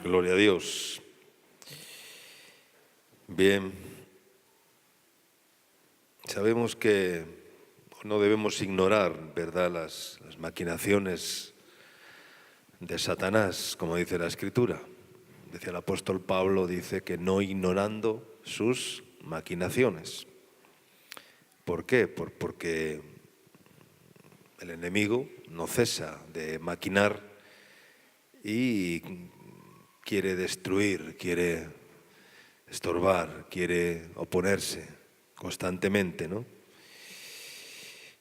Gloria a Dios. Bien, sabemos que no debemos ignorar, ¿verdad?, las maquinaciones de Satanás, como dice la Escritura. Decía el apóstol Pablo, dice que no ignorando sus maquinaciones. ¿Por qué? Porque el enemigo no cesa de maquinar y quiere destruir, quiere estorbar, quiere oponerse constantemente, ¿no?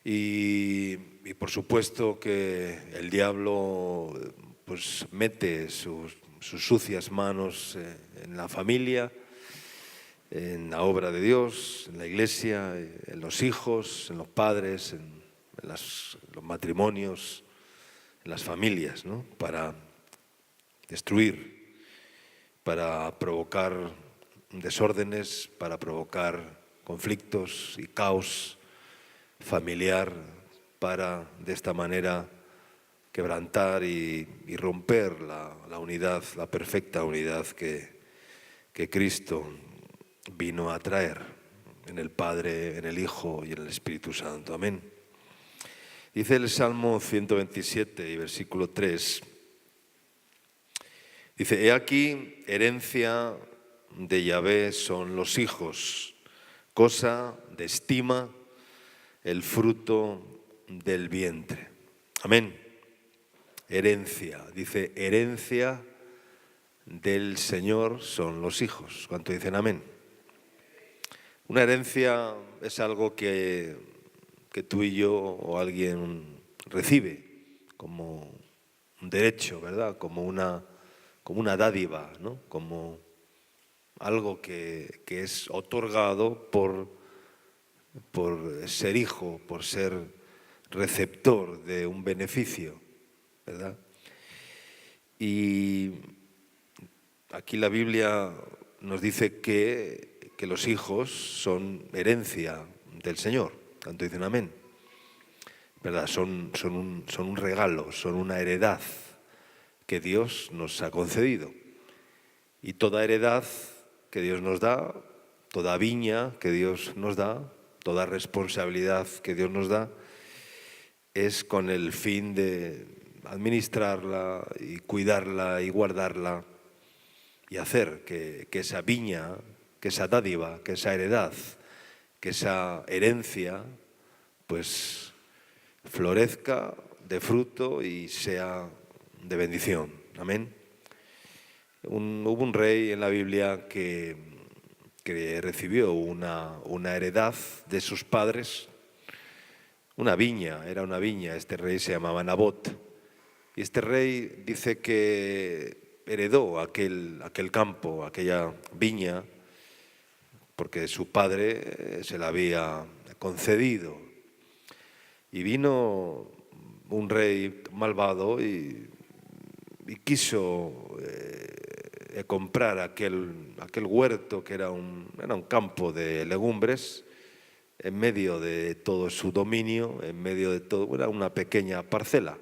Y por supuesto que el diablo pues mete sus sucias manos en la familia, en la obra de Dios, en la iglesia, en los hijos, en los padres, en los matrimonios, en las familias, ¿no? Para destruir, para provocar desórdenes, para provocar conflictos y caos familiar, para de esta manera quebrantar y romper la unidad, la perfecta unidad que Cristo vino a traer en el Padre, en el Hijo y en el Espíritu Santo. Amén. Dice el Salmo 127 y versículo 3, dice: He aquí, herencia de Yahvé son los hijos, cosa de estima el fruto del vientre. Amén. Herencia, dice, herencia del Señor son los hijos. ¿Cuánto dicen amén? Una herencia es algo que tú y yo o alguien recibe como un derecho, ¿verdad? Como una dádiva, ¿no? Como algo que es otorgado por ser hijo, por ser receptor de un beneficio, ¿verdad? Y aquí la Biblia nos dice que los hijos son herencia del Señor. ¿Cuánto dicen amén? ¿Verdad? Son un regalo, son una heredad que Dios nos ha concedido. Y toda heredad que Dios nos da, toda viña que Dios nos da, toda responsabilidad que Dios nos da, es con el fin de administrarla y cuidarla y guardarla y hacer que esa viña, que esa dádiva, que esa heredad, que esa herencia, pues florezca de fruto y sea de bendición. Amén. Hubo un rey en la Biblia que recibió una heredad de sus padres, una viña, era una viña. Este rey se llamaba Nabot. Y este rey dice que heredó aquel campo, aquella viña, porque su padre se la había concedido. Y vino un rey malvado y quiso comprar aquel huerto que era un campo de legumbres en medio de todo su dominio, en medio de todo, era una pequeña parcela.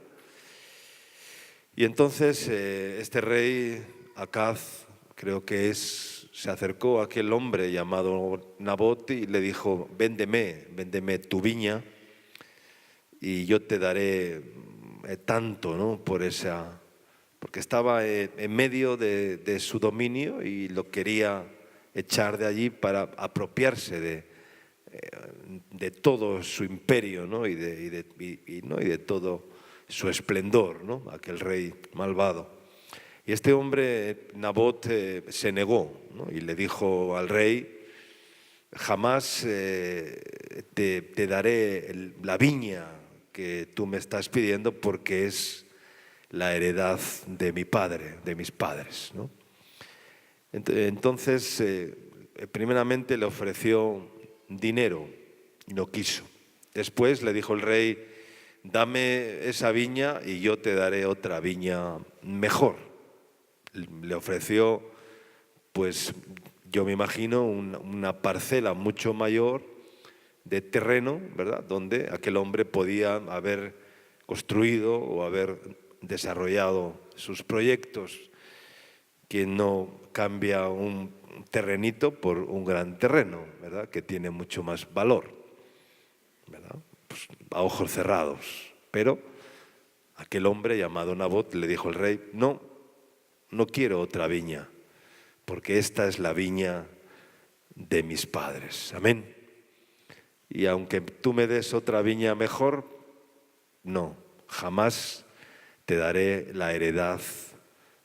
Y entonces este rey, Acaz, creo que se acercó a aquel hombre llamado Nabot y le dijo: véndeme tu viña y yo te daré tanto, ¿no? Porque estaba en medio de su dominio y lo quería echar de allí para apropiarse de todo su imperio, ¿no? y de todo su esplendor, ¿no? Aquel rey malvado. Y este hombre, Nabot, se negó, ¿no? Y le dijo al rey: jamás te daré la viña que tú me estás pidiendo, porque es la heredad de mi padre, de mis padres, ¿no? Entonces, primeramente le ofreció dinero y no quiso. Después le dijo el rey: dame esa viña y yo te daré otra viña mejor. Le ofreció, pues yo me imagino, una parcela mucho mayor de terreno, ¿verdad?, donde aquel hombre podía haber construido o haber desarrollado sus proyectos. ¿Quién no cambia un terrenito por un gran terreno, ¿verdad? Que tiene mucho más valor, ¿verdad? Pues a ojos cerrados. Pero aquel hombre llamado Nabot le dijo al rey: no, no quiero otra viña, porque esta es la viña de mis padres. Amén. Y aunque tú me des otra viña mejor, no, jamás te daré la heredad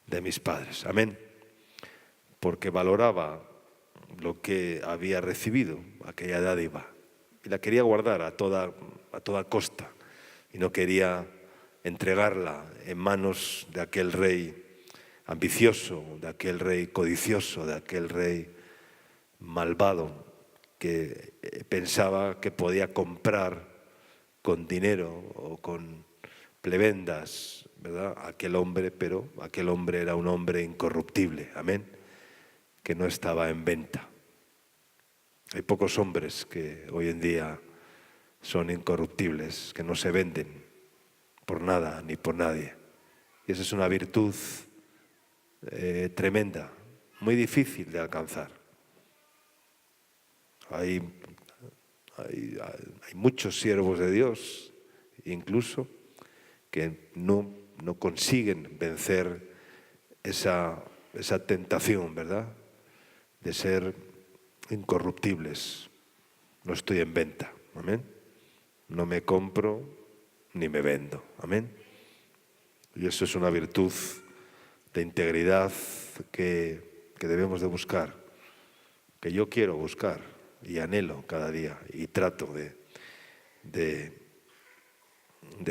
de mis padres. Amén. Porque valoraba lo que había recibido, aquella dádiva, y la quería guardar a toda costa, y no quería entregarla en manos de aquel rey ambicioso, de aquel rey codicioso, de aquel rey malvado que pensaba que podía comprar con dinero o con plebendas, ¿verdad?, aquel hombre, pero aquel hombre era un hombre incorruptible, amén, que no estaba en venta. Hay pocos hombres que hoy en día son incorruptibles, que no se venden por nada ni por nadie. Y esa es una virtud tremenda, muy difícil de alcanzar. Hay muchos siervos de Dios, incluso, que no consiguen vencer esa tentación, ¿verdad?, de ser incorruptibles. No estoy en venta, amén. No me compro ni me vendo, amén. Y eso es una virtud de integridad que debemos de buscar, que yo quiero buscar y anhelo cada día y trato de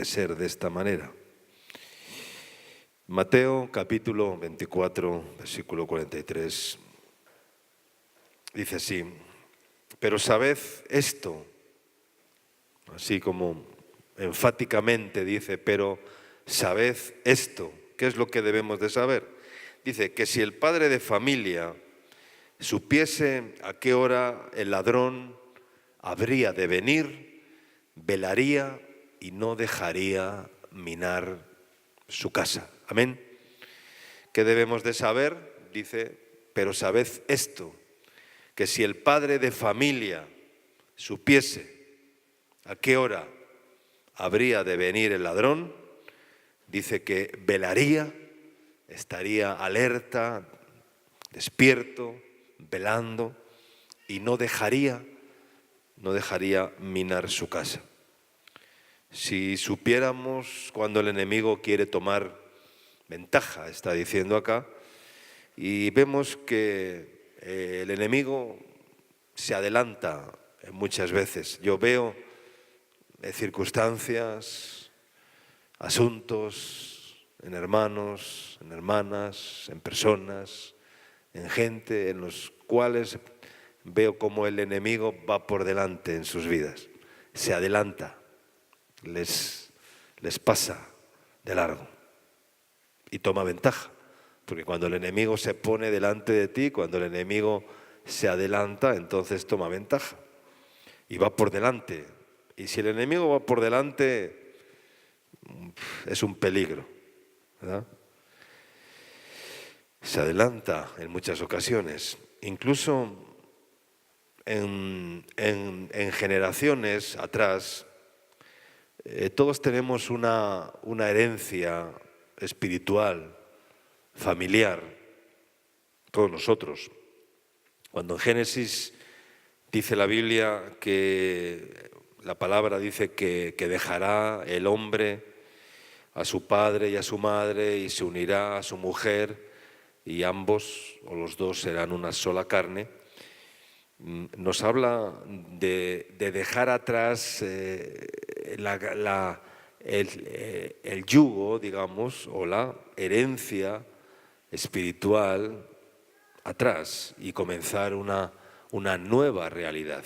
ser de esta manera. Mateo capítulo 24, versículo 43, dice así: pero sabed esto, así como enfáticamente dice, pero sabed esto. ¿Qué es lo que debemos de saber? Dice que si el padre de familia supiese a qué hora el ladrón habría de venir, velaría y no dejaría minar su casa. Amén. ¿Qué debemos de saber? Dice, pero sabed esto, que si el padre de familia supiese a qué hora habría de venir el ladrón, dice que velaría, estaría alerta, despierto, velando, y no dejaría minar su casa. Si supiéramos cuando el enemigo quiere tomar ventaja, está diciendo acá, y vemos que el enemigo se adelanta muchas veces. Yo veo circunstancias, asuntos, en hermanos, en hermanas, en personas, en gente, en los cuales veo como el enemigo va por delante en sus vidas, se adelanta, les pasa de largo y toma ventaja, porque cuando el enemigo se pone delante de ti, cuando el enemigo se adelanta, entonces toma ventaja y va por delante. Y si el enemigo va por delante, es un peligro, ¿verdad? Se adelanta en muchas ocasiones, incluso en generaciones atrás. Todos tenemos una herencia espiritual, familiar, todos nosotros. Cuando en Génesis dice la Biblia que la palabra dice que dejará el hombre a su padre y a su madre y se unirá a su mujer y ambos o los dos serán una sola carne, nos habla de dejar atrás el yugo, digamos, o la herencia espiritual atrás y comenzar una nueva realidad.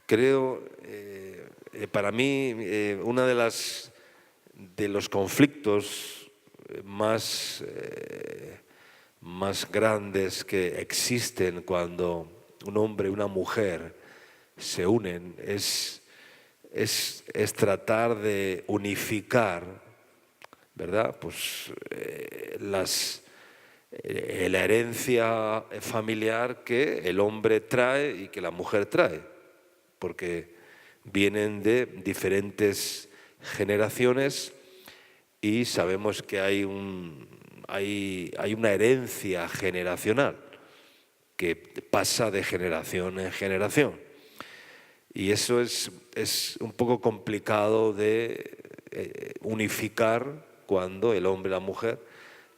Creo, para mí, uno de los conflictos más grandes que existen cuando un hombre y una mujer se unen es tratar de unificar, ¿verdad?, pues la herencia familiar que el hombre trae y que la mujer trae, porque vienen de diferentes generaciones y sabemos que hay una herencia generacional que pasa de generación en generación. Y eso es un poco complicado de unificar cuando el hombre y la mujer,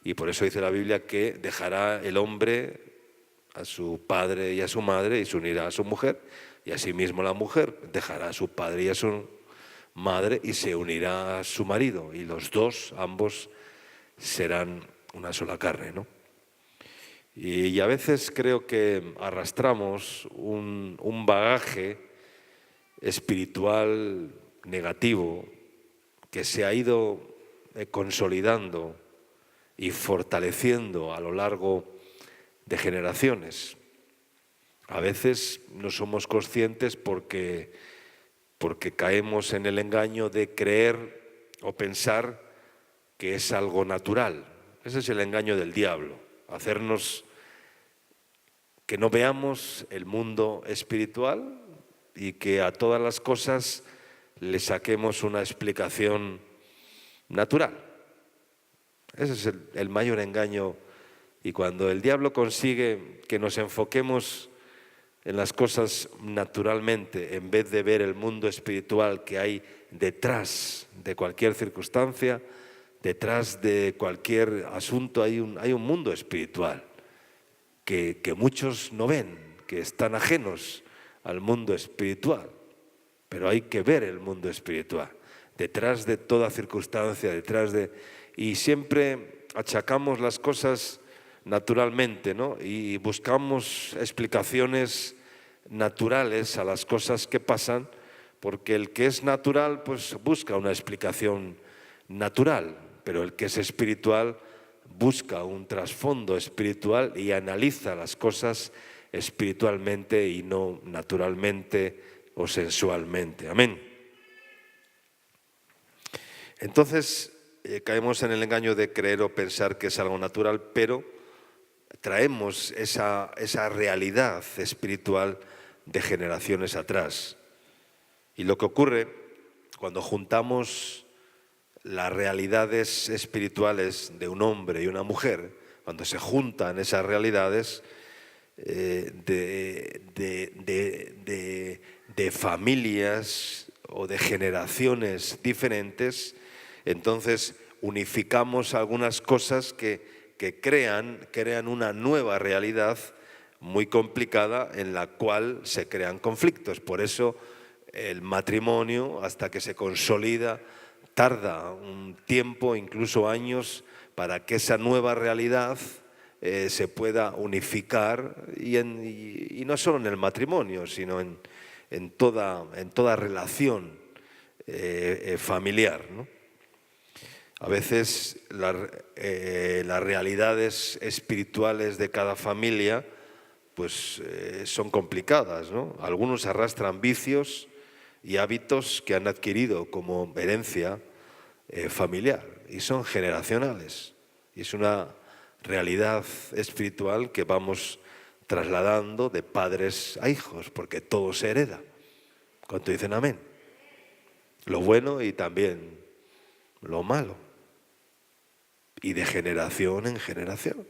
y por eso dice la Biblia que dejará el hombre a su padre y a su madre y se unirá a su mujer, y asimismo la mujer dejará a su padre y a su madre y se unirá a su marido, y los dos, ambos, serán una sola carne, ¿no? Y a veces creo que arrastramos un bagaje espiritual negativo que se ha ido consolidando y fortaleciendo a lo largo de generaciones. A veces no somos conscientes porque caemos en el engaño de creer o pensar que es algo natural. Ese es el engaño del diablo, hacernos que no veamos el mundo espiritual y que a todas las cosas le saquemos una explicación natural. Ese es el mayor engaño. Y cuando el diablo consigue que nos enfoquemos en las cosas naturalmente, en vez de ver el mundo espiritual que hay detrás de cualquier circunstancia, detrás de cualquier asunto, hay un mundo espiritual que muchos no ven, que están ajenos al mundo espiritual. Pero hay que ver el mundo espiritual, detrás de toda circunstancia, y siempre achacamos las cosas naturalmente, ¿no? Y buscamos explicaciones naturales a las cosas que pasan, porque el que es natural pues busca una explicación natural, pero el que es espiritual busca un trasfondo espiritual y analiza las cosas espiritualmente y no naturalmente o sensualmente. Amén. Entonces caemos en el engaño de creer o pensar que es algo natural, pero traemos esa realidad espiritual de generaciones atrás. Y lo que ocurre cuando juntamos las realidades espirituales de un hombre y una mujer, cuando se juntan esas realidades de familias o de generaciones diferentes, entonces unificamos algunas cosas que crean una nueva realidad muy complicada en la cual se crean conflictos. Por eso el matrimonio, hasta que se consolida, tarda un tiempo, incluso años, para que esa nueva realidad se pueda unificar y no solo en el matrimonio, sino en toda relación familiar, ¿no? A veces las realidades espirituales de cada familia pues, son complicadas, ¿no? Algunos arrastran vicios y hábitos que han adquirido como herencia familiar y son generacionales. Y es una realidad espiritual que vamos trasladando de padres a hijos, porque todo se hereda. ¿Cuánto dicen amén? Lo bueno y también lo malo. Y de generación en generación.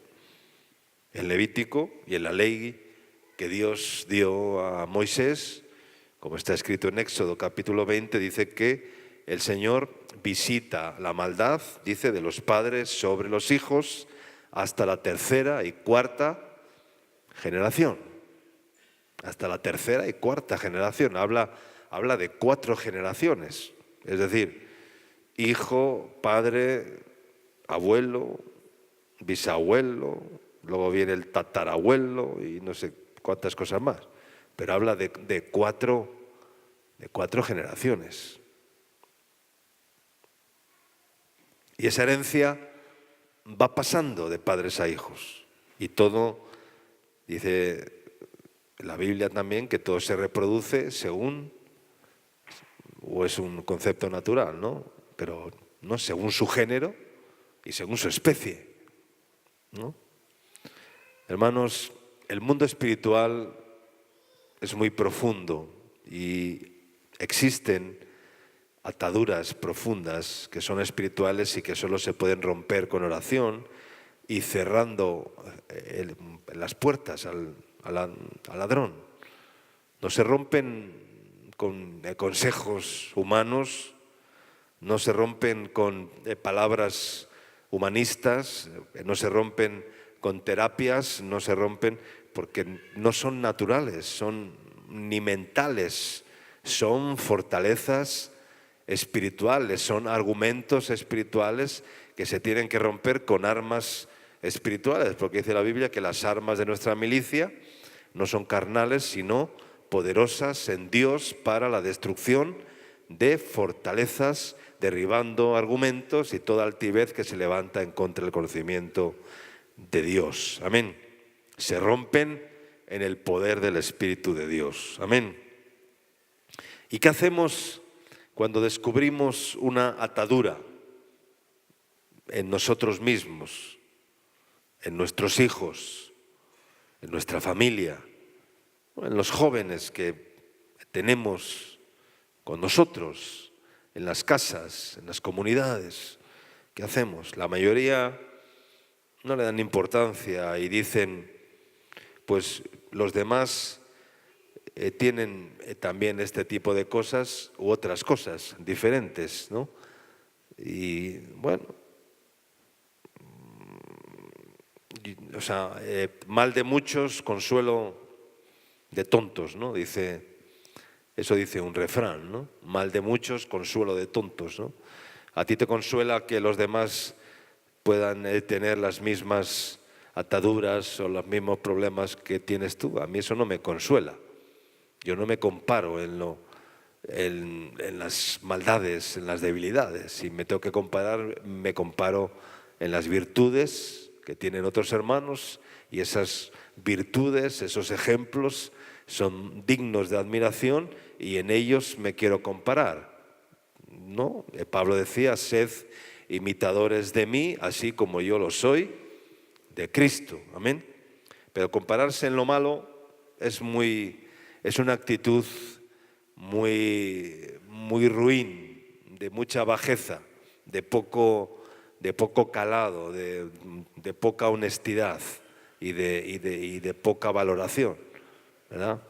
En Levítico y en la ley que Dios dio a Moisés, como está escrito en Éxodo capítulo 20, dice que el Señor visita la maldad, dice, de los padres sobre los hijos hasta la tercera y cuarta generación. Hasta la tercera y cuarta generación. Habla de 4 generaciones. Es decir, hijo, padre, abuelo, bisabuelo, luego viene el tatarabuelo y no sé cuántas cosas más. Pero habla de cuatro generaciones. Y esa herencia va pasando de padres a hijos. Y todo, dice la Biblia también, que todo se reproduce según, o es un concepto natural, ¿no? Pero no según su género y según su especie, ¿no? Hermanos, el mundo espiritual es muy profundo y existen ataduras profundas que son espirituales y que solo se pueden romper con oración y cerrando las puertas al ladrón. No se rompen con consejos humanos, no se rompen con palabras humanistas, no se rompen con terapias, no se rompen porque no son naturales, son ni mentales, son fortalezas espirituales, son argumentos espirituales que se tienen que romper con armas espirituales, porque dice la Biblia que las armas de nuestra milicia no son carnales, sino poderosas en Dios para la destrucción de fortalezas, derribando argumentos y toda altivez que se levanta en contra del conocimiento de Dios. Amén. Se rompen en el poder del Espíritu de Dios. Amén. ¿Y qué hacemos cuando descubrimos una atadura en nosotros mismos, en nuestros hijos, en nuestra familia, en los jóvenes que tenemos con nosotros, en las casas, en las comunidades? ¿Qué hacemos? La mayoría no le dan importancia y dicen, pues los demás tienen también este tipo de cosas u otras cosas diferentes, ¿no? Y bueno, mal de muchos, consuelo de tontos, ¿no? Eso dice un refrán, ¿no? Mal de muchos, consuelo de tontos, ¿no? A ti te consuela que los demás puedan tener las mismas ataduras o los mismos problemas que tienes tú. A mí eso no me consuela. Yo no me comparo en las maldades, en las debilidades. Si me tengo que comparar, me comparo en las virtudes que tienen otros hermanos, y esas virtudes, esos ejemplos son dignos de admiración y en ellos me quiero comparar, ¿no? Pablo decía, sed imitadores de mí, así como yo lo soy de Cristo. Amén. Pero compararse en lo malo es una actitud muy ruin, de mucha bajeza, de poco calado, de poca honestidad y de poca valoración, ¿verdad?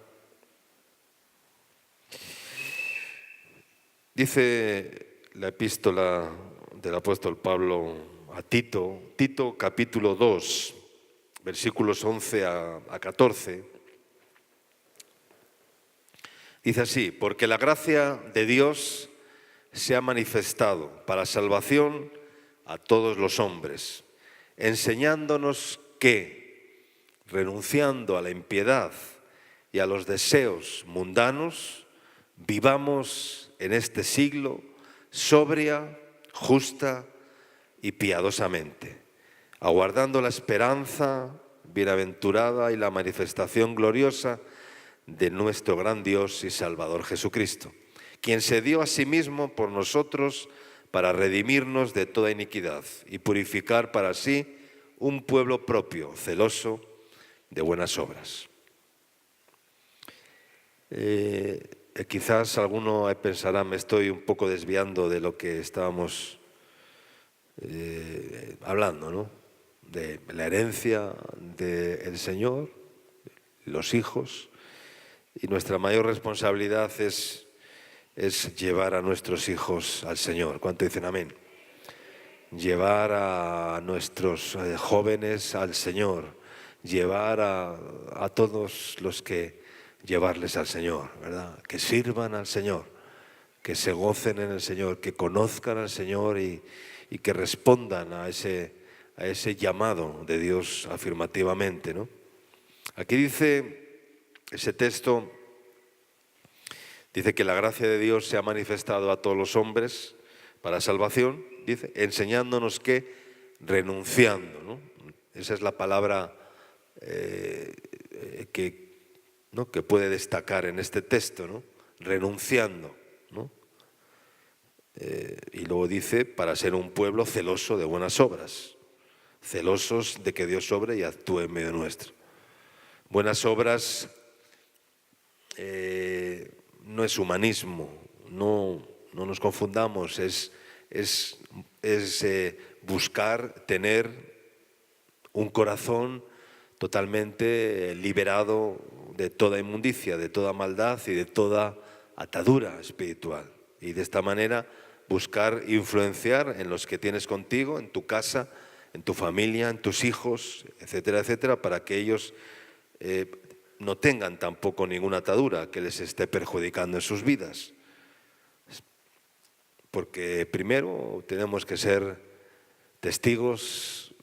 Dice la epístola del apóstol Pablo a Tito, capítulo 2, versículos 11 a 14, dice así: porque la gracia de Dios se ha manifestado para salvación a todos los hombres, enseñándonos que, renunciando a la impiedad y a los deseos mundanos, vivamos en este siglo sobria, justa y piadosamente, aguardando la esperanza bienaventurada y la manifestación gloriosa de nuestro gran Dios y Salvador Jesucristo, quien se dio a sí mismo por nosotros para redimirnos de toda iniquidad y purificar para sí un pueblo propio, celoso de buenas obras. Quizás alguno pensará, me estoy un poco desviando de lo que estábamos hablando, ¿no? De la herencia del Señor, los hijos, y nuestra mayor responsabilidad es llevar a nuestros hijos al Señor. ¿Cuánto dicen amén? Llevar a nuestros jóvenes al Señor, llevar a todos los que llevarles al Señor, ¿verdad? Que sirvan al Señor, que se gocen en el Señor, que conozcan al Señor y que respondan a ese llamado de Dios afirmativamente, ¿no? Aquí dice ese texto, dice que la gracia de Dios se ha manifestado a todos los hombres para salvación, dice, enseñándonos que renunciando, ¿no? Esa es la palabra que puede destacar en este texto, ¿no? Renunciando, ¿no? Y luego dice, para ser un pueblo celoso de buenas obras. celosos de que Dios obre y actúe en medio nuestro. Buenas obras no es humanismo, no nos confundamos, es buscar tener un corazón totalmente liberado de toda inmundicia, de toda maldad y de toda atadura espiritual. Y de esta manera buscar influenciar en los que tienes contigo, en tu casa, en tu familia, en tus hijos, etcétera, etcétera, para que ellos no tengan tampoco ninguna atadura que les esté perjudicando en sus vidas. Porque primero tenemos que ser testigos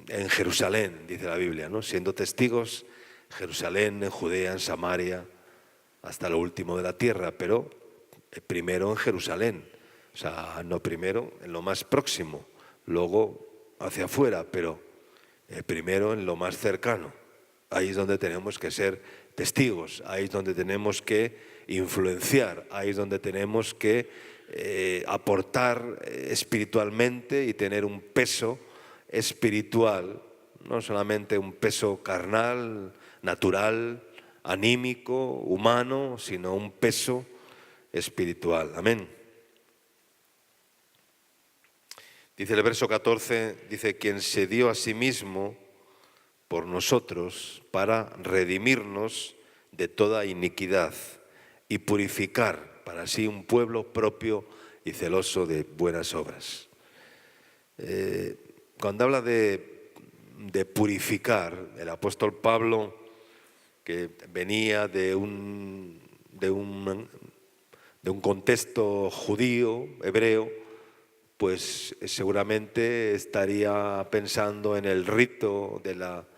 en Jerusalén, dice la Biblia, ¿no? Siendo testigos en Jerusalén, en Judea, en Samaria, hasta lo último de la tierra, pero primero en Jerusalén, o sea, no primero en lo más próximo, luego hacia afuera, pero primero en lo más cercano. Ahí es donde tenemos que ser testigos, ahí es donde tenemos que influenciar, ahí es donde tenemos que aportar espiritualmente y tener un peso espiritual, no solamente un peso carnal, natural, anímico, humano, sino un peso espiritual. Amén. Dice el verso 14, dice, quien se dio a sí mismo por nosotros para redimirnos de toda iniquidad y purificar para sí un pueblo propio y celoso de buenas obras. Cuando habla de purificar, el apóstol Pablo, que venía de un contexto judío, hebreo, pues seguramente estaría pensando en el rito de la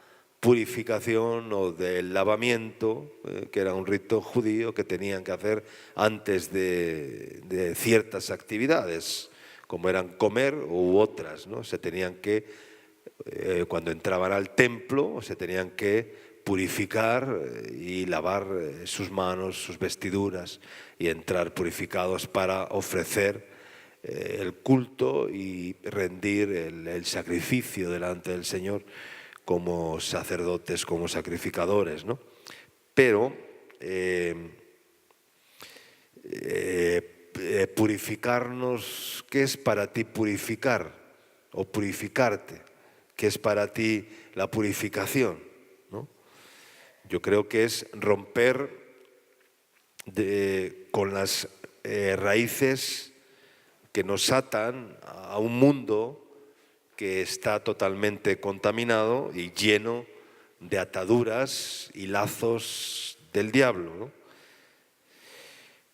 purificación o del lavamiento, que era un rito judío que tenían que hacer antes de ciertas actividades, como eran comer u otras, ¿no? Se tenían que, cuando entraban al templo, se tenían que purificar y lavar sus manos, sus vestiduras y entrar purificados para ofrecer el culto y rendir el sacrificio delante del Señor como sacerdotes, como sacrificadores, ¿no? Pero purificarnos, ¿qué es para ti purificar o purificarte? ¿Qué es para ti la purificación, ¿no? Yo creo que es romper con las raíces que nos atan a un mundo que está totalmente contaminado y lleno de ataduras y lazos del diablo, ¿no?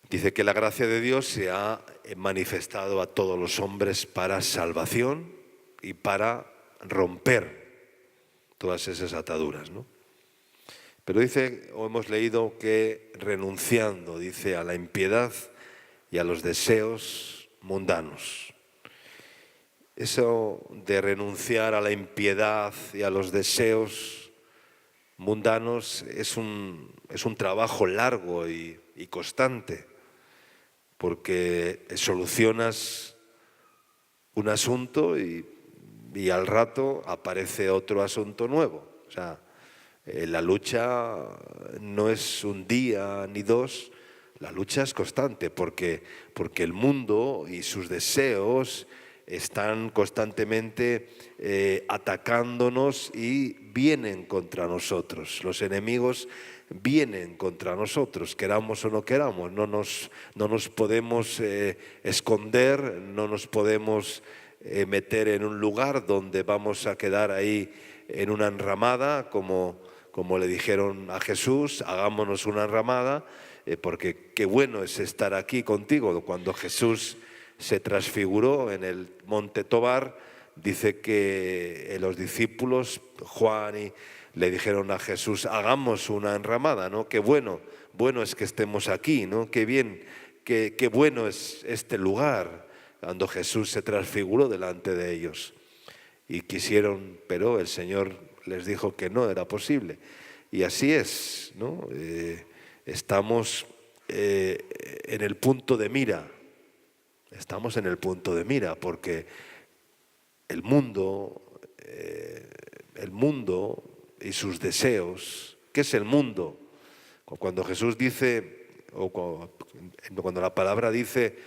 Dice que la gracia de Dios se ha manifestado a todos los hombres para salvación y para romper todas esas ataduras, ¿no? Pero dice, o hemos leído que renunciando, dice, a la impiedad y a los deseos mundanos. Eso de renunciar a la impiedad y a los deseos mundanos es un trabajo largo y constante, porque solucionas un asunto y al rato aparece otro asunto nuevo. O sea, la lucha no es un día ni dos, la lucha es constante, porque el mundo y sus deseos están constantemente atacándonos y vienen contra nosotros. Los enemigos vienen contra nosotros, queramos o no queramos. No nos podemos esconder, no nos podemos meter en un lugar donde vamos a quedar ahí en una enramada, como le dijeron a Jesús, hagámonos una enramada, porque qué bueno es estar aquí contigo. Cuando Jesús se transfiguró en el monte Tobar, dice que los discípulos, Juan, le dijeron a Jesús, hagamos una enramada, ¿no? Qué bueno es que estemos aquí, ¿no? Qué bien, qué bueno es este lugar, cuando Jesús se transfiguró delante de ellos. Y quisieron, pero el Señor les dijo que no era posible. Y así es, ¿no? Estamos en el punto de mira. Estamos en el punto de mira, porque el mundo y sus deseos. ¿Qué es el mundo? Cuando Jesús dice, o cuando la palabra dice,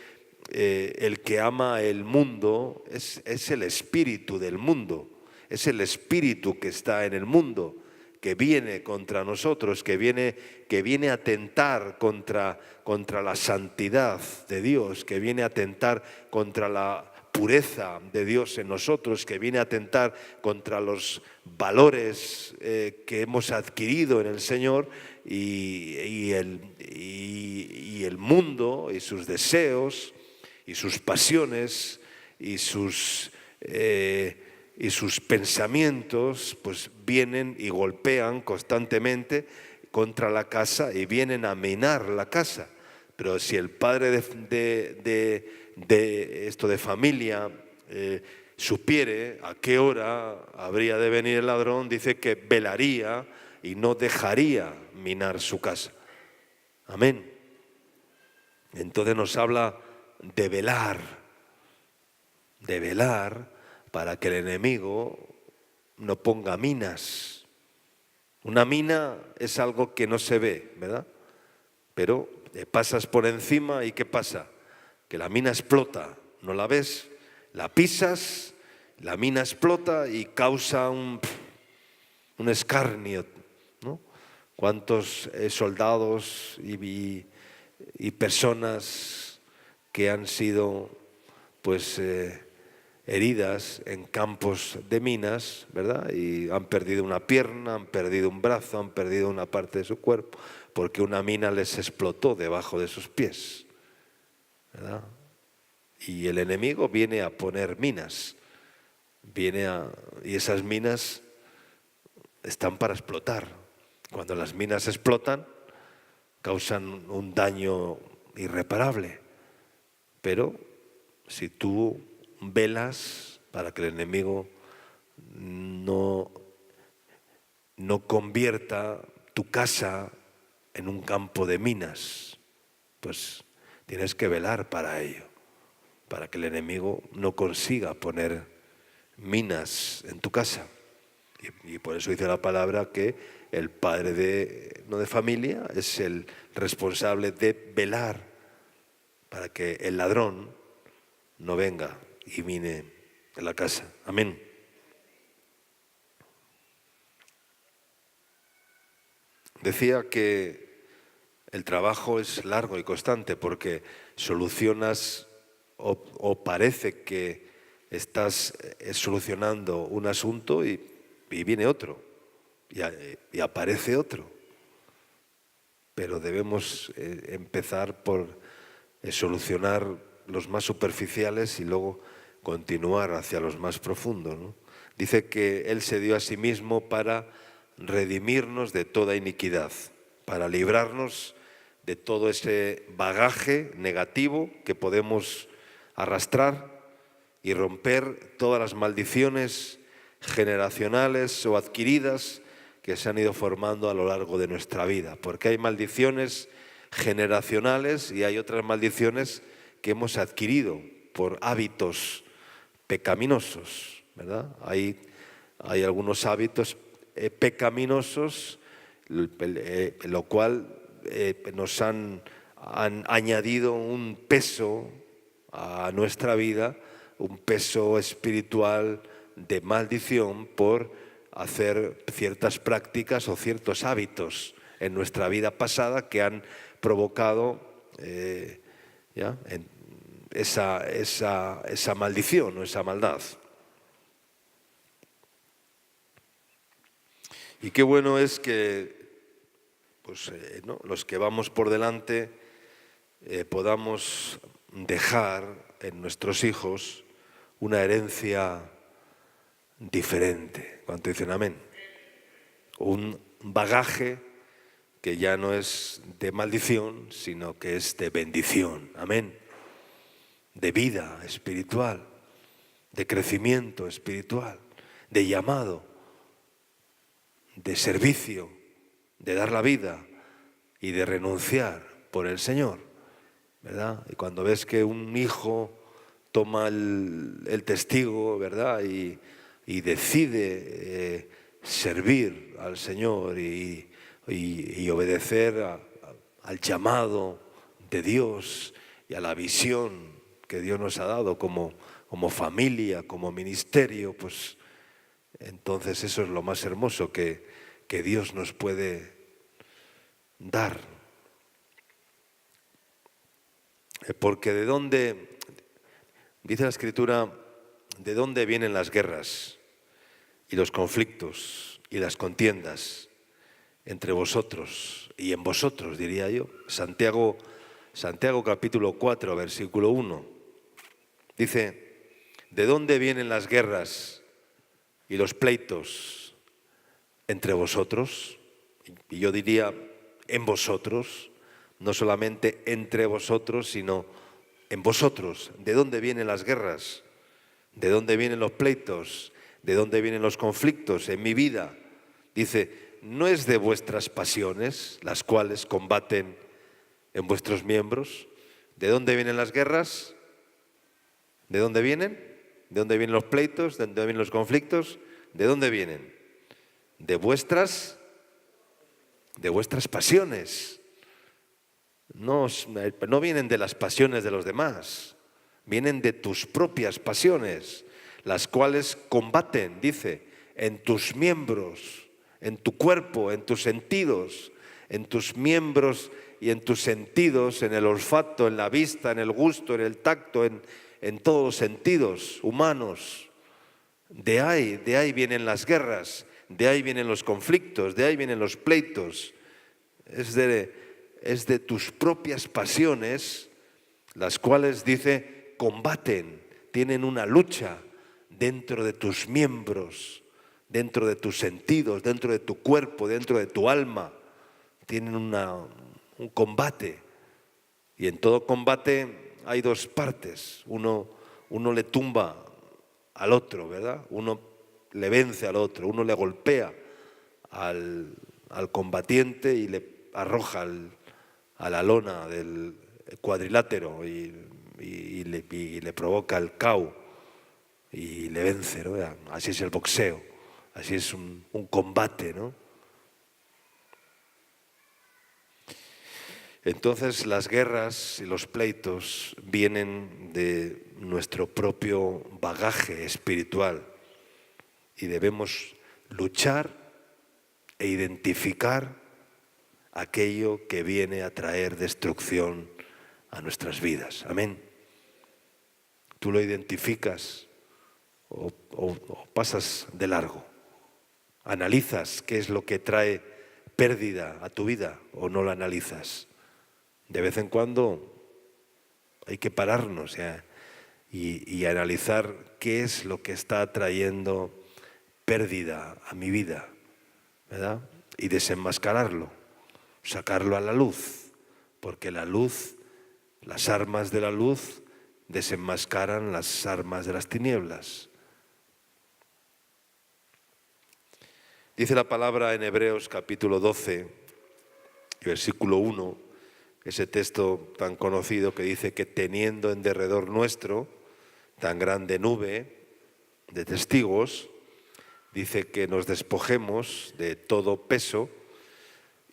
el que ama el mundo, es el espíritu del mundo, es el espíritu que está en el mundo, que viene contra nosotros, que viene a atentar contra la santidad de Dios, que viene a atentar contra la pureza de Dios en nosotros, que viene a atentar contra los valores que hemos adquirido en el Señor, y el mundo y sus deseos y sus pasiones y sus pensamientos pues vienen y golpean constantemente contra la casa y vienen a minar la casa. Pero si el padre de esto de familia supiere a qué hora habría de venir el ladrón, dice que velaría y no dejaría minar su casa. Amén. Entonces nos habla de velar para que el enemigo no ponga minas. Una mina es algo que no se ve, ¿verdad? Pero pasas por encima y ¿qué pasa? Que la mina explota, no la ves, la pisas, la mina explota y causa un escarnio, ¿no? ¿Cuántos soldados y personas que han sido pues heridas en campos de minas, ¿verdad? Y han perdido una pierna, han perdido un brazo, han perdido una parte de su cuerpo, porque una mina les explotó debajo de sus pies, ¿verdad? Y el enemigo viene a poner minas, y esas minas están para explotar. Cuando las minas explotan, causan un daño irreparable. Pero si tú velas para que el enemigo no convierta tu casa en un campo de minas, pues tienes que velar para ello, para que el enemigo no consiga poner minas en tu casa. Y por eso dice la palabra que el padre no de familia es el responsable de velar para que el ladrón no venga y mine en la casa. Amén. Decía que el trabajo es largo y constante porque solucionas o parece que estás solucionando un asunto y viene otro y aparece otro. Pero debemos empezar por solucionar los más superficiales y luego continuar hacia los más profundos, ¿no? Dice que Él se dio a sí mismo para redimirnos de toda iniquidad, para librarnos de todo ese bagaje negativo que podemos arrastrar y romper todas las maldiciones generacionales o adquiridas que se han ido formando a lo largo de nuestra vida, porque hay maldiciones generacionales y hay otras maldiciones que hemos adquirido por hábitos pecaminosos, ¿verdad? Hay algunos hábitos pecaminosos, lo cual nos han añadido un peso a nuestra vida, un peso espiritual de maldición por hacer ciertas prácticas o ciertos hábitos en nuestra vida pasada que han provocado esa maldición o esa maldad. Y qué bueno es que los que vamos por delante podamos dejar en nuestros hijos una herencia diferente. ¿Cuánto dicen amén? Un bagaje que ya no es de maldición, sino que es de bendición. Amén. De vida espiritual, de crecimiento espiritual, de llamado, de servicio, de dar la vida y de renunciar por el Señor, ¿verdad? Y cuando ves que un hijo toma el testigo, ¿verdad? Y decide servir al Señor y obedecer al llamado de Dios y a la visión que Dios nos ha dado como familia, como ministerio, pues entonces eso es lo más hermoso que Dios nos puede dar. Porque de dónde, dice la Escritura, de dónde vienen las guerras y los conflictos y las contiendas entre vosotros y en vosotros, diría yo. Santiago capítulo 4, versículo 1. Dice, ¿de dónde vienen las guerras y los pleitos entre vosotros? Y yo diría, en vosotros, no solamente entre vosotros, sino en vosotros. ¿De dónde vienen las guerras? ¿De dónde vienen los pleitos? ¿De dónde vienen los conflictos en mi vida? Dice, ¿no es de vuestras pasiones, las cuales combaten en vuestros miembros? ¿De dónde vienen las guerras? ¿De dónde vienen? ¿De dónde vienen los pleitos? ¿De dónde vienen los conflictos? ¿De dónde vienen? De vuestras pasiones. No vienen de las pasiones de los demás, vienen de tus propias pasiones, las cuales combaten, dice, en tus miembros, en tu cuerpo, en tus sentidos, en tus miembros y en tus sentidos, en el olfato, en la vista, en el gusto, en el tacto, en todos los sentidos humanos. De ahí vienen las guerras, de ahí vienen los conflictos, de ahí vienen los pleitos. Es de tus propias pasiones, las cuales, dice, combaten, tienen una lucha dentro de tus miembros, dentro de tus sentidos, dentro de tu cuerpo, dentro de tu alma. Tienen un combate. Y en todo combate hay dos partes. Uno le tumba al otro, ¿verdad? Uno le vence al otro, uno le golpea al combatiente y le arroja a la lona del cuadrilátero y le provoca el KO y le vence, ¿no? Así es el boxeo, así es un combate, ¿no? Entonces las guerras y los pleitos vienen de nuestro propio bagaje espiritual y debemos luchar e identificar aquello que viene a traer destrucción a nuestras vidas. Amén. ¿Tú lo identificas o pasas de largo? ¿Analizas qué es lo que trae pérdida a tu vida o no lo analizas? De vez en cuando hay que pararnos y analizar qué es lo que está trayendo pérdida a mi vida, ¿verdad? Y desenmascararlo, sacarlo a la luz, porque la luz, las armas de la luz desenmascaran las armas de las tinieblas. Dice la palabra en Hebreos capítulo 12, versículo 1, ese texto tan conocido que dice que teniendo en derredor nuestro tan grande nube de testigos, dice que nos despojemos de todo peso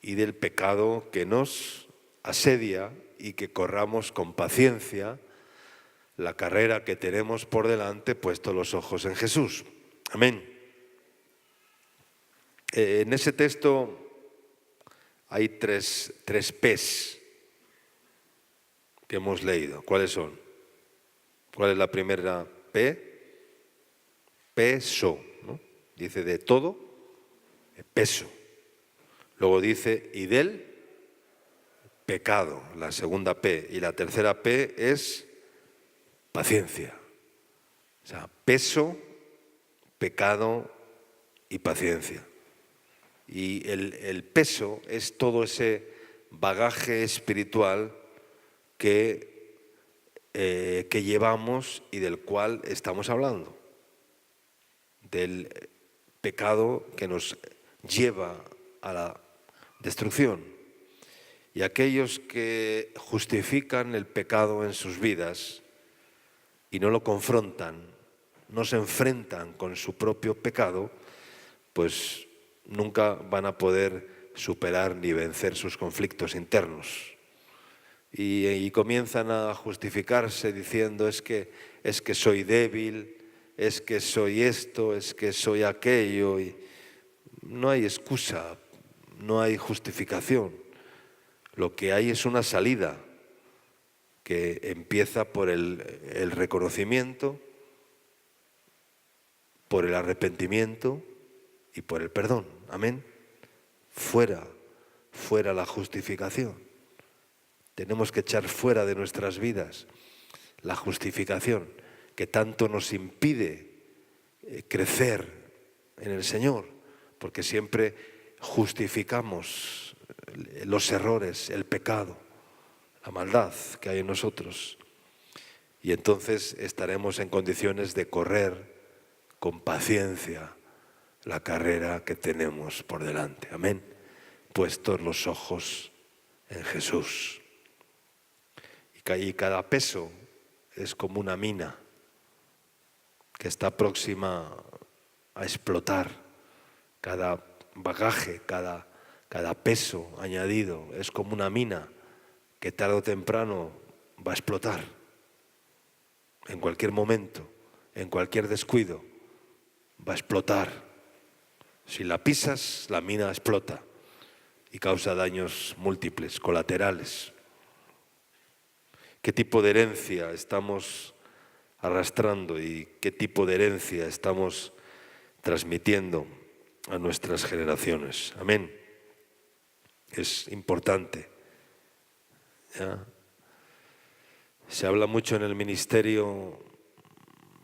y del pecado que nos asedia y que corramos con paciencia la carrera que tenemos por delante, puestos los ojos en Jesús. Amén. En ese texto hay tres P's que hemos leído. ¿Cuáles son? ¿Cuál es la primera P? Peso, ¿no? Dice de todo, peso. Luego dice y del pecado, la segunda P. Y la tercera P es paciencia. O sea, peso, pecado y paciencia. Y el peso es todo ese bagaje espiritual que llevamos y del cual estamos hablando. Del pecado que nos lleva a la destrucción. Y aquellos que justifican el pecado en sus vidas y no lo confrontan, no se enfrentan con su propio pecado, pues nunca van a poder superar ni vencer sus conflictos internos. Y comienzan a justificarse diciendo es que soy débil, es que soy esto, es que soy aquello. Y no hay excusa, no hay justificación. Lo que hay es una salida que empieza por el reconocimiento, por el arrepentimiento y por el perdón. Amén. Fuera la justificación. Tenemos que echar fuera de nuestras vidas la justificación que tanto nos impide crecer en el Señor, porque siempre justificamos los errores, el pecado, la maldad que hay en nosotros. Y entonces estaremos en condiciones de correr con paciencia la carrera que tenemos por delante. Amén. Puestos los ojos en Jesús. Y cada peso es como una mina que está próxima a explotar. Cada bagaje, cada peso añadido es como una mina que tarde o temprano va a explotar. En cualquier momento, en cualquier descuido, va a explotar. Si la pisas, la mina explota y causa daños múltiples, colaterales. ¿Qué tipo de herencia estamos arrastrando y qué tipo de herencia estamos transmitiendo a nuestras generaciones? Amén. Es importante. ¿Ya? Se habla mucho en el ministerio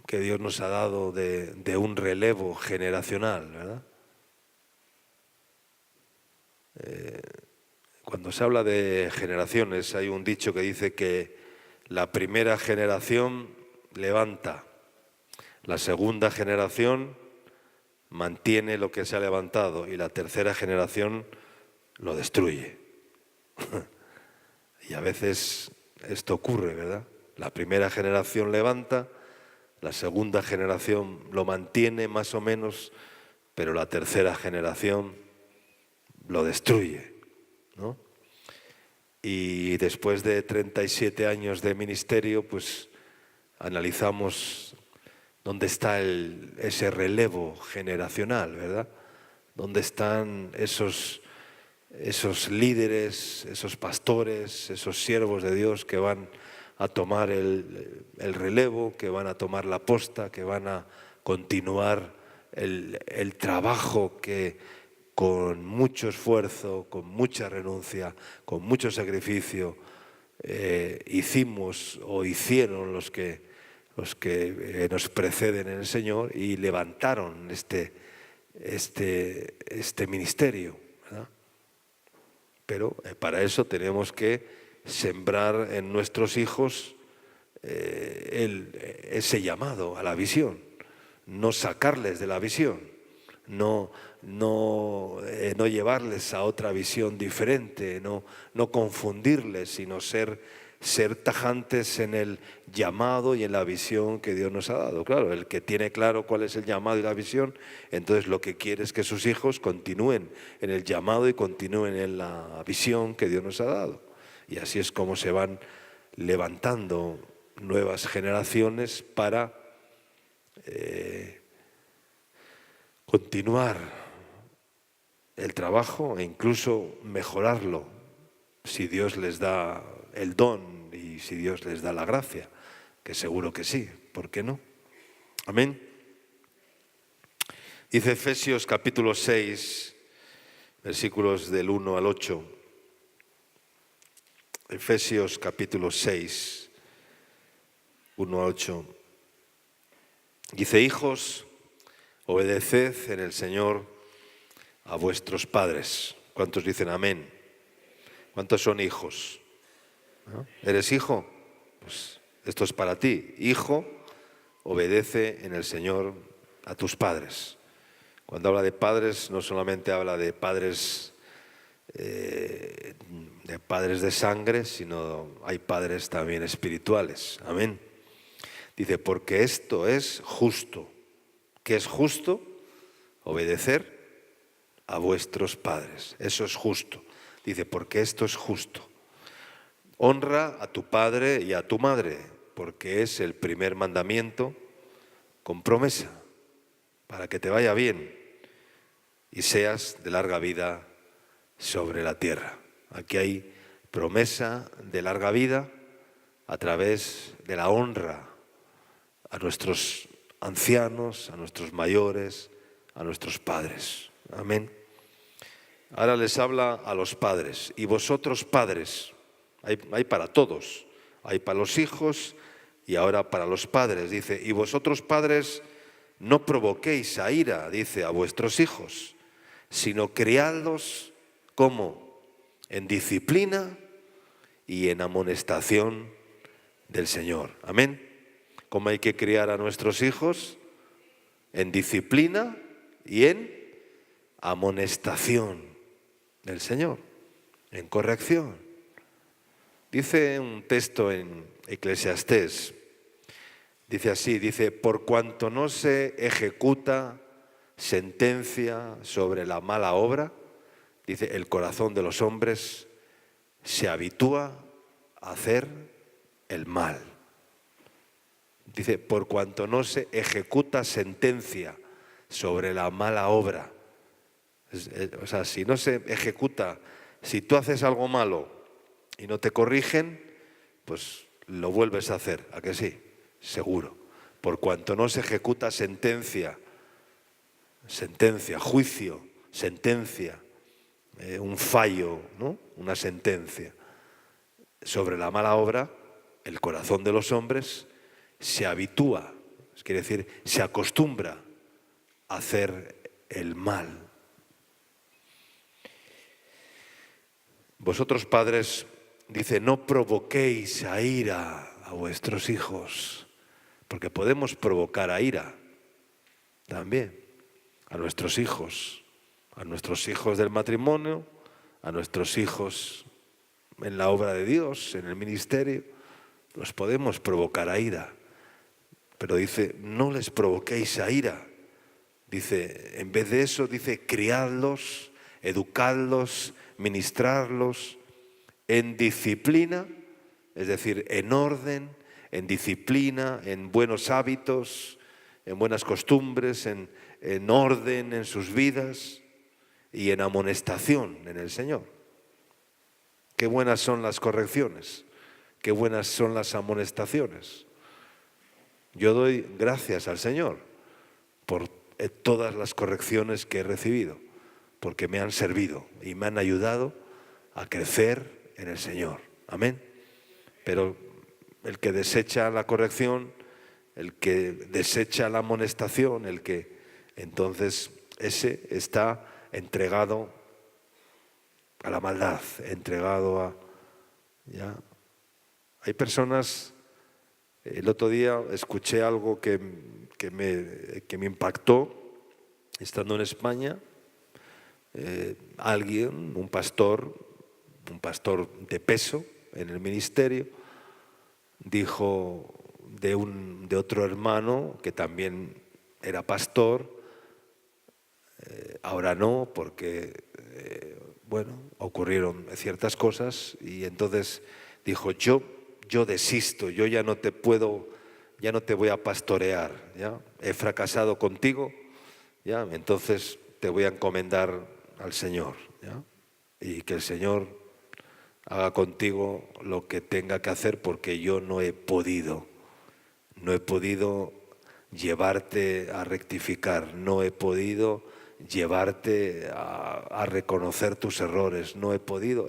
que Dios nos ha dado de un relevo generacional, ¿verdad? Cuando se habla de generaciones hay un dicho que dice que la primera generación levanta, la segunda generación mantiene lo que se ha levantado y la tercera generación lo destruye. Y a veces esto ocurre, ¿verdad? La primera generación levanta, la segunda generación lo mantiene más o menos, pero la tercera generación lo destruye, ¿no? Y después de 37 años de ministerio, pues analizamos dónde está ese relevo generacional, ¿verdad? ¿Dónde están esos líderes, esos pastores, esos siervos de Dios que van a tomar el relevo, que van a tomar la posta, que van a continuar el trabajo que con mucho esfuerzo, con mucha renuncia, con mucho sacrificio hicimos o hicieron los que nos preceden en el Señor y levantaron este ministerio, ¿verdad? Pero para eso tenemos que sembrar en nuestros hijos ese llamado a la visión, no sacarles de la visión, no llevarles a otra visión diferente, no confundirles, sino ser tajantes en el llamado y en la visión que Dios nos ha dado. Claro, el que tiene claro cuál es el llamado y la visión, entonces lo que quiere es que sus hijos continúen en el llamado y continúen en la visión que Dios nos ha dado. Y así es como se van levantando nuevas generaciones para continuar el trabajo e incluso mejorarlo, si Dios les da el don y si Dios les da la gracia, que seguro que sí, ¿por qué no? Amén. Dice Efesios capítulo 6, versículos del 1 al 8. Efesios capítulo 6, 1 a 8. Dice: hijos, obedeced en el Señor a vuestros padres. ¿Cuántos dicen amén? ¿Cuántos son hijos? ¿No? ¿Eres hijo? Pues esto es para ti. Hijo, obedece en el Señor a tus padres. Cuando habla de padres, no solamente habla de padres de sangre, sino hay padres también espirituales. Amén. Dice, porque esto es justo. ¿Qué es justo? Obedecer a vuestros padres. Eso es justo. Dice, porque esto es justo. Honra a tu padre y a tu madre, porque es el primer mandamiento con promesa, para que te vaya bien y seas de larga vida sobre la tierra. Aquí hay promesa de larga vida a través de la honra a nuestros ancianos, a nuestros mayores, a nuestros padres. Amén. Ahora les habla a los padres. Y vosotros padres, hay para todos, hay para los hijos y ahora para los padres. Dice, y vosotros padres no provoquéis a ira, dice, a vuestros hijos, sino criadlos, ¿cómo? En disciplina y en amonestación del Señor. Amén. ¿Cómo hay que criar a nuestros hijos? En disciplina y en amonestación del Señor, en corrección. Dice un texto en Eclesiastés, dice así, dice, por cuanto no se ejecuta sentencia sobre la mala obra, dice, el corazón de los hombres se habitúa a hacer el mal. Dice, por cuanto no se ejecuta sentencia sobre la mala obra. O sea, si no se ejecuta, si tú haces algo malo y no te corrigen, pues lo vuelves a hacer, ¿a que sí? Seguro. Por cuanto no se ejecuta sentencia, juicio, sentencia, un fallo, ¿no? Una sentencia sobre la mala obra, el corazón de los hombres se habitúa, quiere decir, se acostumbra a hacer el mal. Vosotros padres, dice, no provoquéis a ira a vuestros hijos, porque podemos provocar a ira también a nuestros hijos del matrimonio, a nuestros hijos en la obra de Dios, en el ministerio, los podemos provocar a ira. Pero dice, no les provoquéis a ira. Dice, en vez de eso, dice, criadlos, educadlos, ministrarlos en disciplina, es decir, en orden, en disciplina, en buenos hábitos, en buenas costumbres, en orden en sus vidas y en amonestación en el Señor. Qué buenas son las correcciones, qué buenas son las amonestaciones. Yo doy gracias al Señor por todas las correcciones que he recibido, porque me han servido y me han ayudado a crecer en el Señor. Amén. Pero el que desecha la corrección, el que desecha la amonestación, entonces ese está entregado a la maldad, entregado a... ¿ya? Hay personas... El otro día escuché algo que me impactó, estando en España, alguien, un pastor de peso en el ministerio, dijo de otro hermano que también era pastor, ahora no, porque ocurrieron ciertas cosas, y entonces dijo, yo desisto, yo ya no te voy a pastorear, ¿ya? He fracasado contigo, ¿ya? Entonces te voy a encomendar al Señor, ¿ya? Y que el Señor haga contigo lo que tenga que hacer, porque yo no he podido llevarte a rectificar, no he podido llevarte a reconocer tus errores,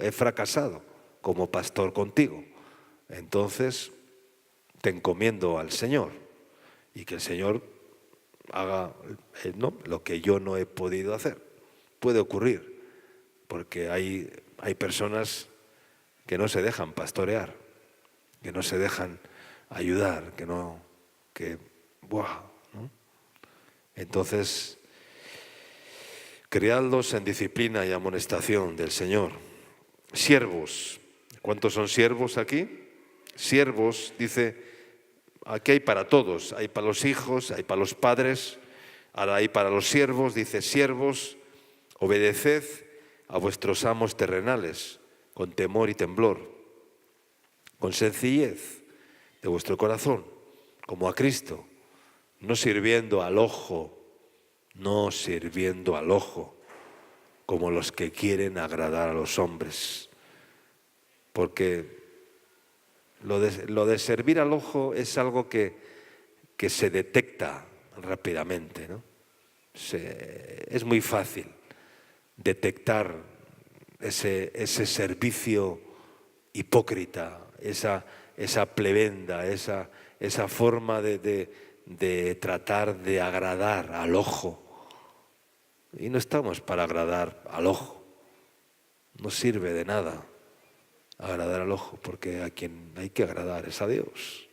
he fracasado como pastor contigo. Entonces te encomiendo al Señor y que el Señor haga lo que yo no he podido hacer. Puede ocurrir, porque hay personas que no se dejan pastorear, que no se dejan ayudar, ¿no? Entonces, criadlos en disciplina y amonestación del Señor. Siervos, ¿cuántos son siervos aquí? Siervos, dice, Aquí hay para todos, hay para los hijos, hay para los padres, ahora hay para los siervos, dice: siervos, obedeced a vuestros amos terrenales, con temor y temblor, con sencillez de vuestro corazón, como a Cristo, no sirviendo al ojo, como los que quieren agradar a los hombres. Porque lo de servir al ojo es algo que se detecta rápidamente, ¿no? Es muy fácil detectar ese servicio hipócrita, esa plebenda, esa forma de tratar de agradar al ojo. Y no estamos para agradar al ojo. No sirve de nada agradar al ojo, porque a quien hay que agradar es a Dios.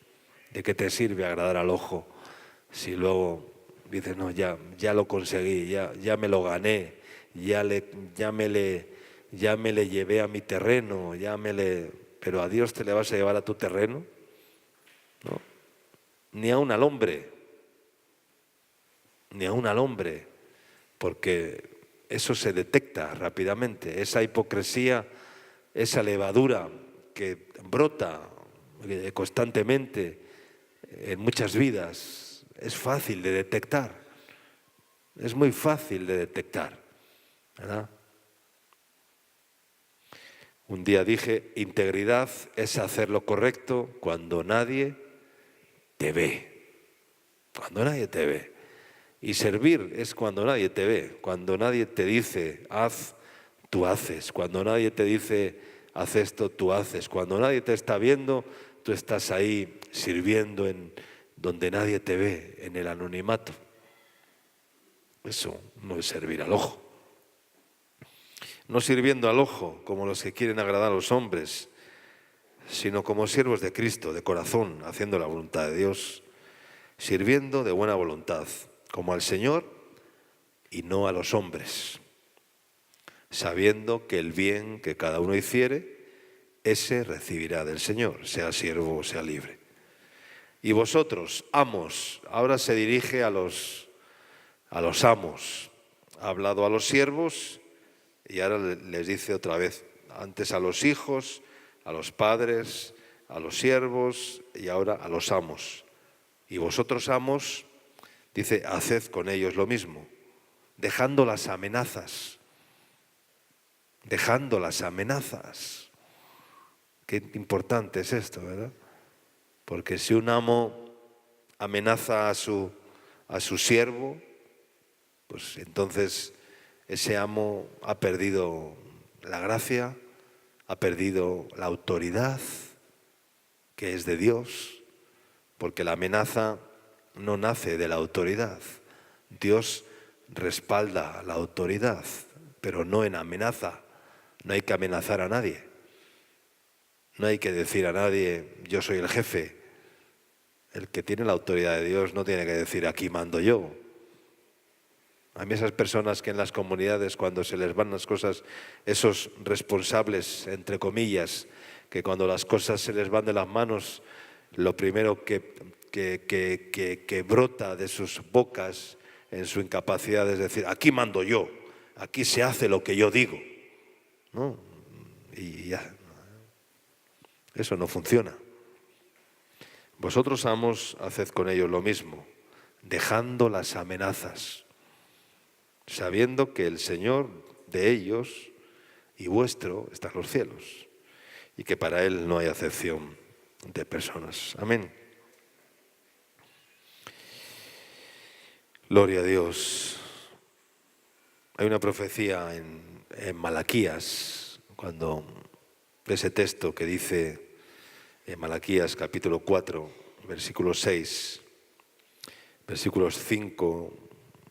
¿De qué te sirve agradar al ojo si luego dices: no, ya lo conseguí, ya me lo gané, ya me le llevé a mi terreno, pero a Dios te le vas a llevar a tu terreno? ¿No? Ni aun al hombre, porque eso se detecta rápidamente, esa hipocresía, esa levadura que brota constantemente en muchas vidas, es fácil de detectar, es muy fácil de detectar, ¿verdad? Un día dije: integridad es hacer lo correcto cuando nadie te ve, Y servir es cuando nadie te ve, cuando nadie te dice haz, tú haces, cuando nadie te dice haz esto, tú haces, cuando nadie te está viendo, tú estás ahí sirviendo en donde nadie te ve, en el anonimato. Eso no es servir al ojo. No sirviendo al ojo como los que quieren agradar a los hombres, sino como siervos de Cristo, de corazón, haciendo la voluntad de Dios, sirviendo de buena voluntad, como al Señor y no a los hombres, sabiendo que el bien que cada uno hiciere, ese recibirá del Señor, sea siervo o sea libre. Y vosotros, amos, ahora se dirige a los amos, ha hablado a los siervos y ahora les dice otra vez, antes a los hijos, a los padres, a los siervos y ahora a los amos. Y vosotros, amos, dice, haced con ellos lo mismo, dejando las amenazas. Qué importante es esto, ¿verdad? Porque si un amo amenaza a su siervo, pues entonces ese amo ha perdido la gracia, ha perdido la autoridad que es de Dios, porque la amenaza no nace de la autoridad. Dios respalda la autoridad, pero no en amenaza. No hay que amenazar a nadie. No hay que decir a nadie, yo soy el jefe. El que tiene la autoridad de Dios no tiene que decir, aquí mando yo. A mí esas personas que en las comunidades, cuando se les van las cosas, esos responsables, entre comillas, que cuando las cosas se les van de las manos, lo primero que brota de sus bocas en su incapacidad es decir, aquí mando yo, aquí se hace lo que yo digo, ¿no? Y ya, eso no funciona. Vosotros, amos, haced con ellos lo mismo, dejando las amenazas, sabiendo que el Señor de ellos y vuestro está en los cielos y que para Él no hay acepción de personas. Amén. Gloria a Dios. Hay una profecía en Malaquías, cuando ese texto que dice en Malaquías capítulo 4, versículo 6, versículos 5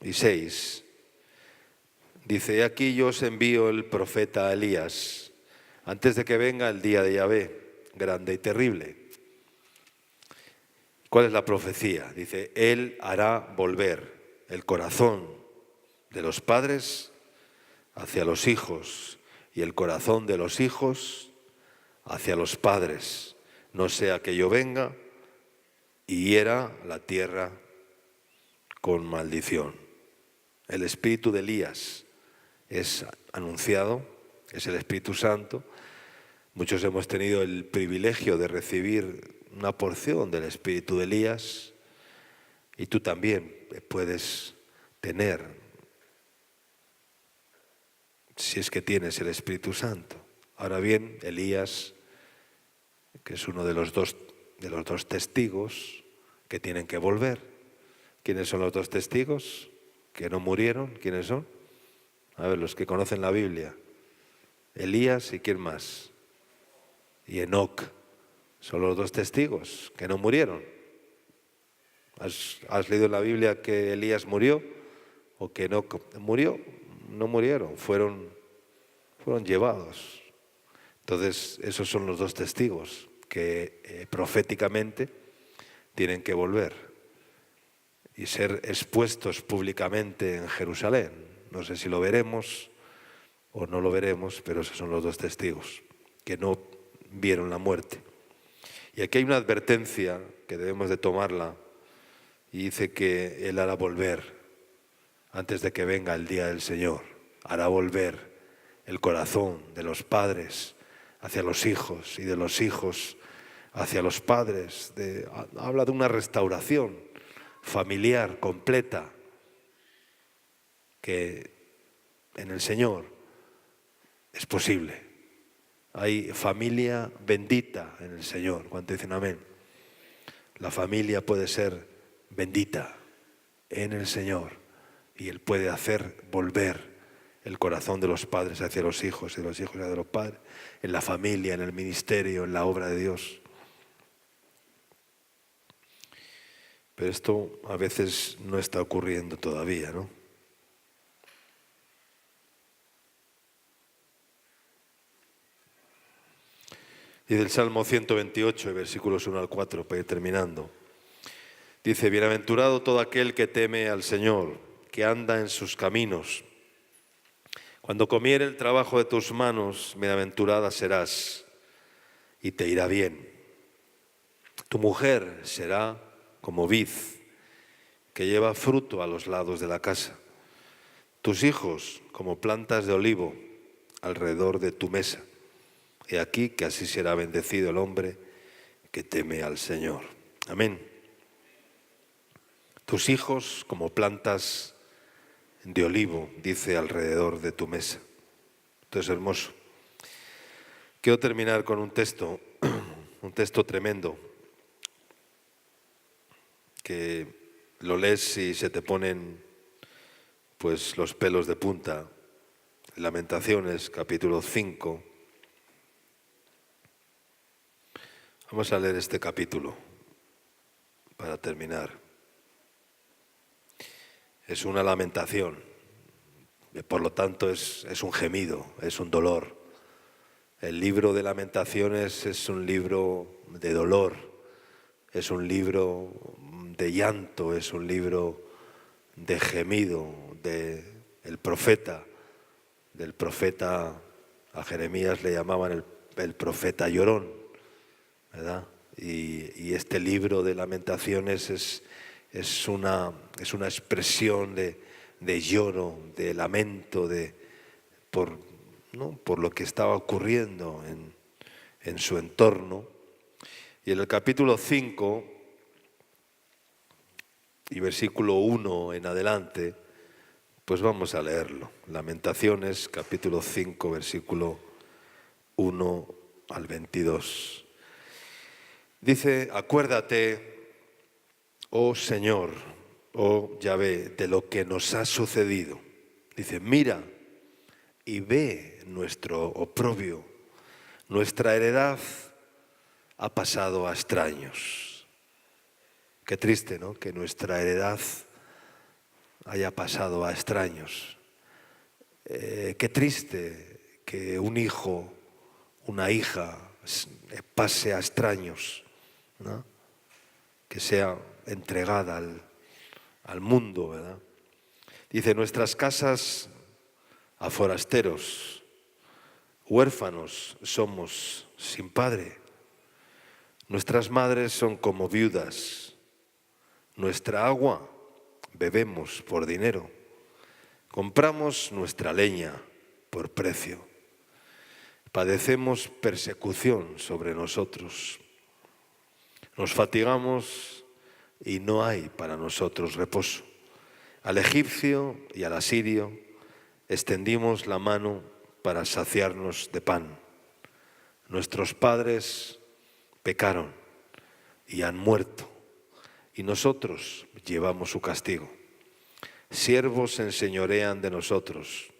y 6, dice, aquí yo os envío el profeta Elías, antes de que venga el día de Yahvé, grande y terrible. ¿Cuál es la profecía? Dice, Él hará volver el corazón de los padres hacia los hijos y el corazón de los hijos hacia los padres, no sea que yo venga y hiera la tierra con maldición. El espíritu de Elías es anunciado, es el Espíritu Santo. Muchos hemos tenido el privilegio de recibir una porción del espíritu de Elías, y tú también puedes tener, si es que tienes el Espíritu Santo. Ahora bien, Elías, que es uno de los dos testigos que tienen que volver. ¿Quiénes son los dos testigos que no murieron? ¿Quiénes son? A ver, los que conocen la Biblia. Elías y ¿quién más? Y Enoc. Son los dos testigos que no murieron. ¿Has leído en la Biblia que Elías murió o que Enoc murió? No murieron, fueron llevados. Entonces, esos son los dos testigos que proféticamente tienen que volver y ser expuestos públicamente en Jerusalén. No sé si lo veremos o no lo veremos, pero esos son los dos testigos que no vieron la muerte. Y aquí hay una advertencia que debemos de tomarla, y dice que Él hará volver, antes de que venga el día del Señor, hará volver el corazón de los padres hacia los hijos y de los hijos hacia los padres. Habla de una restauración familiar completa que en el Señor es posible. Hay familia bendita en el Señor. ¿Cuánto dicen amén? La familia puede ser bendita en el Señor y Él puede hacer volver el corazón de los padres hacia los hijos y de los hijos hacia los padres, en la familia, en el ministerio, en la obra de Dios. Pero esto a veces no está ocurriendo todavía, ¿no? Y del Salmo 128, versículos 1 al 4, para ir terminando. Dice: bienaventurado todo aquel que teme al Señor, que anda en sus caminos. Cuando comiere el trabajo de tus manos, bienaventurada serás y te irá bien. Tu mujer será como vid que lleva fruto a los lados de la casa. Tus hijos como plantas de olivo alrededor de tu mesa. He aquí que así será bendecido el hombre que teme al Señor. Amén. Tus hijos como plantas de olivo, dice, alrededor de tu mesa. Esto es hermoso. Quiero terminar con un texto tremendo, que lo lees y se te ponen pues los pelos de punta. Lamentaciones, capítulo 5. Vamos a leer este capítulo para terminar. Es una lamentación, por lo tanto es un gemido, es un dolor. El libro de Lamentaciones es un libro de dolor, es un libro de llanto, es un libro de gemido del profeta. A Jeremías le llamaban el profeta llorón, ¿verdad? Y este libro de Lamentaciones es una expresión de lloro, de lamento, por lo que estaba ocurriendo en su entorno. Y en el capítulo 5 y versículo 1 en adelante, pues vamos a leerlo. Lamentaciones, capítulo 5, versículo 1 al 22. Dice: acuérdate, oh Señor, oh Yahvé, de lo que nos ha sucedido. Dice: mira y ve nuestro oprobio. Nuestra heredad ha pasado a extraños. Qué triste, ¿no? Que nuestra heredad haya pasado a extraños. Qué triste que un hijo, una hija pase a extraños, ¿no? Que sea entregada al mundo, ¿verdad? Dice: nuestras casas a forasteros, huérfanos somos sin padre. Nuestras madres son como viudas Nuestra agua bebemos por dinero. Compramos nuestra leña por precio. Padecemos persecución sobre nosotros. Nos fatigamos y no hay para nosotros reposo. Al egipcio y al asirio extendimos la mano para saciarnos de pan. Nuestros padres pecaron y han muerto, y nosotros llevamos su castigo. Siervos se enseñorean de nosotros,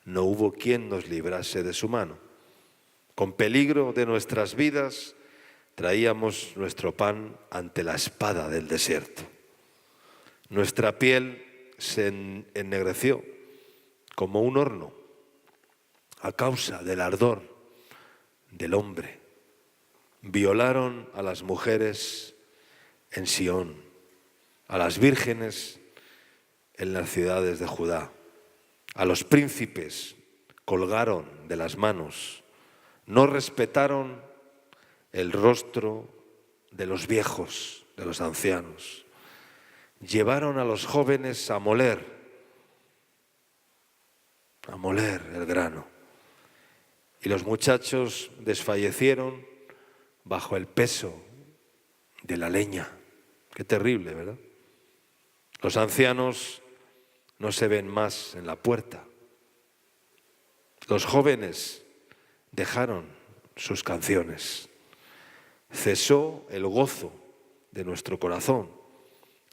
no hubo quien nos librase de su mano. Con peligro de nuestras vidas traíamos nuestro pan ante la espada del desierto. Nuestra piel se ennegreció como un horno a causa del ardor del hombre. Violaron a las mujeres en Sión, a las vírgenes en las ciudades de Judá. A los príncipes colgaron de las manos, no respetaron el rostro de los viejos, de los ancianos. Llevaron a los jóvenes a moler el grano. Y los muchachos desfallecieron bajo el peso de la leña. Qué terrible, ¿verdad? Los ancianos no se ven más en la puerta. Los jóvenes dejaron sus canciones. Cesó el gozo de nuestro corazón.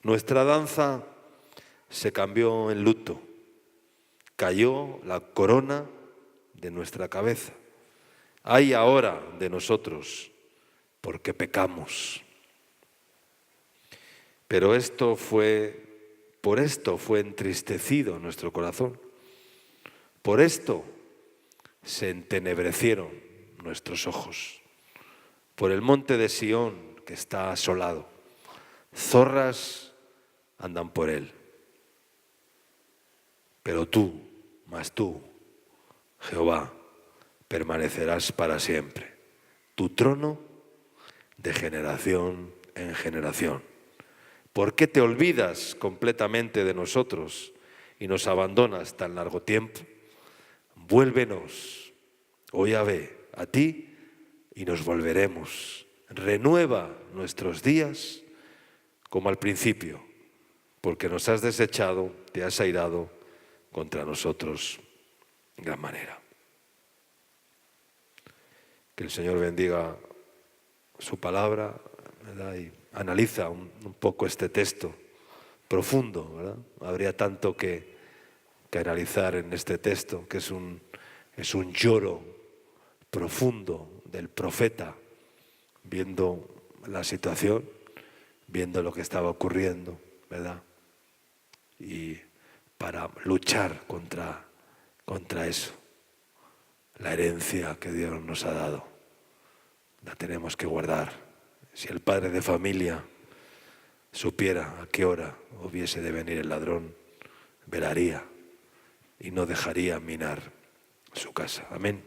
Nuestra danza se cambió en luto. Cayó la corona de nuestra cabeza. Ay ahora de nosotros, porque pecamos. Pero por esto fue entristecido nuestro corazón. Por esto se entenebrecieron nuestros ojos. Por el monte de Sión que está asolado. Zorras andan por él. Pero tú, Jehová, permanecerás para siempre. Tu trono de generación en generación. ¿Por qué te olvidas completamente de nosotros y nos abandonas tan largo tiempo? Vuélvenos, oh Yahvé, a ti y nos volveremos. Renueva nuestros días como al principio, porque nos has desechado, te has airado contra nosotros en gran manera. Que el Señor bendiga su palabra, ¿verdad? Y analiza un poco este texto profundo, ¿verdad? Habría tanto que analizar en este texto, que es un lloro profundo del profeta, viendo la situación, viendo lo que estaba ocurriendo, ¿verdad? Y para luchar contra eso. La herencia que Dios nos ha dado, la tenemos que guardar. Si el padre de familia supiera a qué hora hubiese de venir el ladrón, velaría y no dejaría minar su casa. Amén.